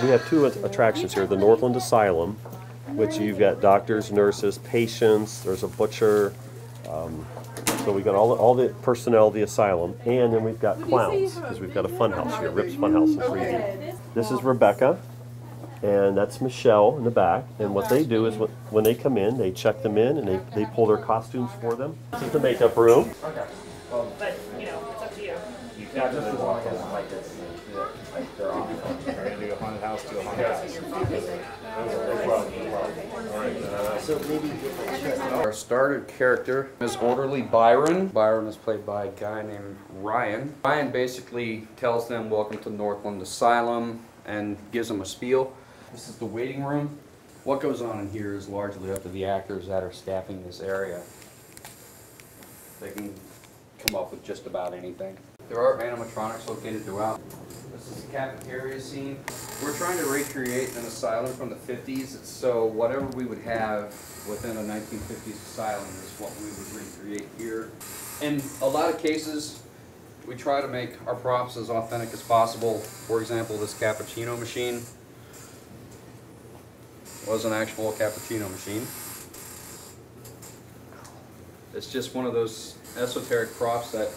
we have two attractions here. The Northland Asylum, which you've got doctors, nurses, patients. There's a butcher. So we got all the personnel of the asylum, and then we've got clowns because we've got a fun house here. Rip's Fun House in 3D. This is Rebecca, and that's Michelle in the back. And what they do is when they come in, they check them in and they pull their costumes for them. This is the makeup room. Okay. Well, but you know, it's up to you. You can't just walk in like this. Like they're on. We're gonna do a haunted house to a haunted house. So maybe our starter character is Orderly Byron. Byron is played by a guy named Ryan. Ryan basically tells them welcome to Northland Asylum and gives them a spiel. This is the waiting room. What goes on in here is largely up to the actors that are staffing this area. They can come up with just about anything. There are animatronics located throughout. This is the cafeteria scene. We're trying to recreate an asylum from the 50s, so whatever we would have within a 1950s asylum is what we would recreate here. In a lot of cases, we try to make our props as authentic as possible. For example, this cappuccino machine was an actual cappuccino machine. It's just one of those esoteric props that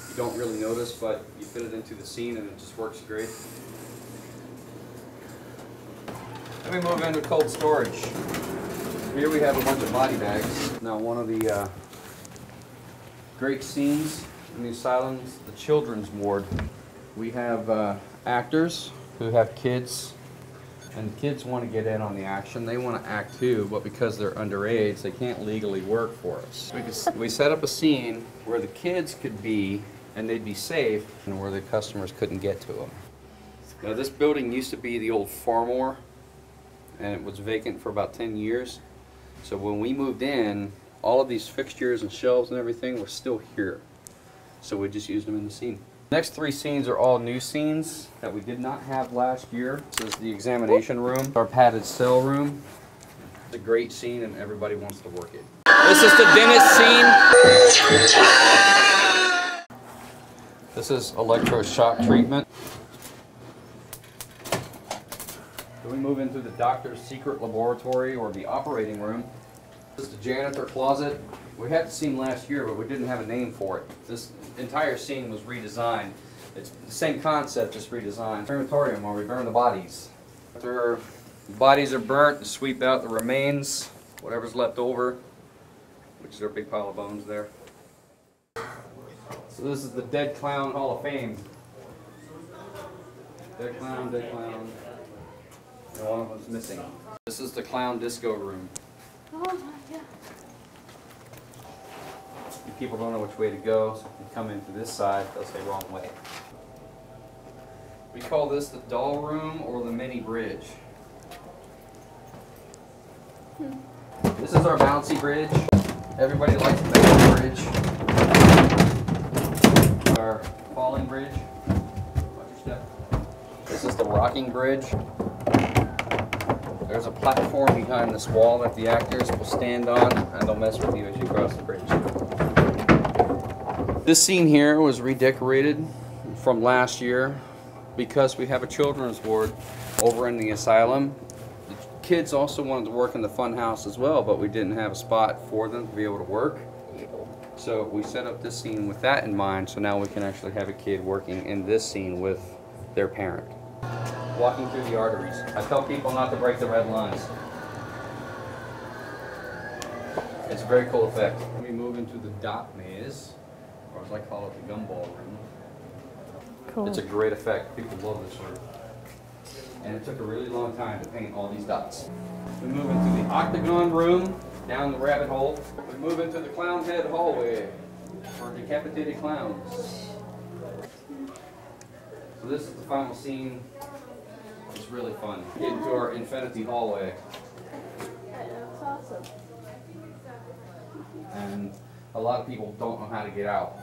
you don't really notice, but you fit it into the scene and it just works great. Then we move into cold storage. Here we have a bunch of body bags. Now one of the great scenes in the asylums, the children's ward. We have actors who have kids, and the kids want to get in on the action. They want to act too, but because they're underage, they can't legally work for us. We set up a scene where the kids could be, and they'd be safe, and where the customers couldn't get to them. Now this building used to be the old Farmore, and it was vacant for about 10 years. So when we moved in, all of these fixtures and shelves and everything were still here. So we just used them in the scene. Next three scenes are all new scenes that we did not have last year. This is the examination room, our padded cell room. It's a great scene and everybody wants to work it. This is the dentist scene. This is electroshock treatment. Then we move into the doctor's secret laboratory or the operating room. This is the janitor closet. We had the scene last year, but we didn't have a name for it. This entire scene was redesigned. It's the same concept, just redesigned. ScareAtorium, where we burn the bodies. After the bodies are burnt, sweep out the remains, whatever's left over, which is our big pile of bones there. So this is the Dead Clown Hall of Fame. Dead clown, dead clown. And one of them's missing. This is the clown disco room. Oh my God. People don't know which way to go, so if you come in through this side, they'll say wrong way. We call this the doll room or the mini bridge. This is our bouncy bridge. Everybody likes the bouncy bridge. Our falling bridge. Watch your step. This is the rocking bridge. There's a platform behind this wall that the actors will stand on, and they'll mess with you as you cross the bridge. This scene here was redecorated from last year because we have a children's ward over in the asylum. The kids also wanted to work in the fun house as well, but we didn't have a spot for them to be able to work. So we set up this scene with that in mind, so now we can actually have a kid working in this scene with their parent. Walking through the arteries. I tell people not to break the red lines. It's a very cool effect. We move into the dot maze, or as I call it, the gumball room. Cool. It's a great effect. People love this room. And it took a really long time to paint all these dots. We move into the octagon room, down the rabbit hole. We move into the clown head hallway for decapitated clowns. So this is the final scene. It's really fun. Get into our infinity hallway. That's awesome. And a lot of people don't know how to get out.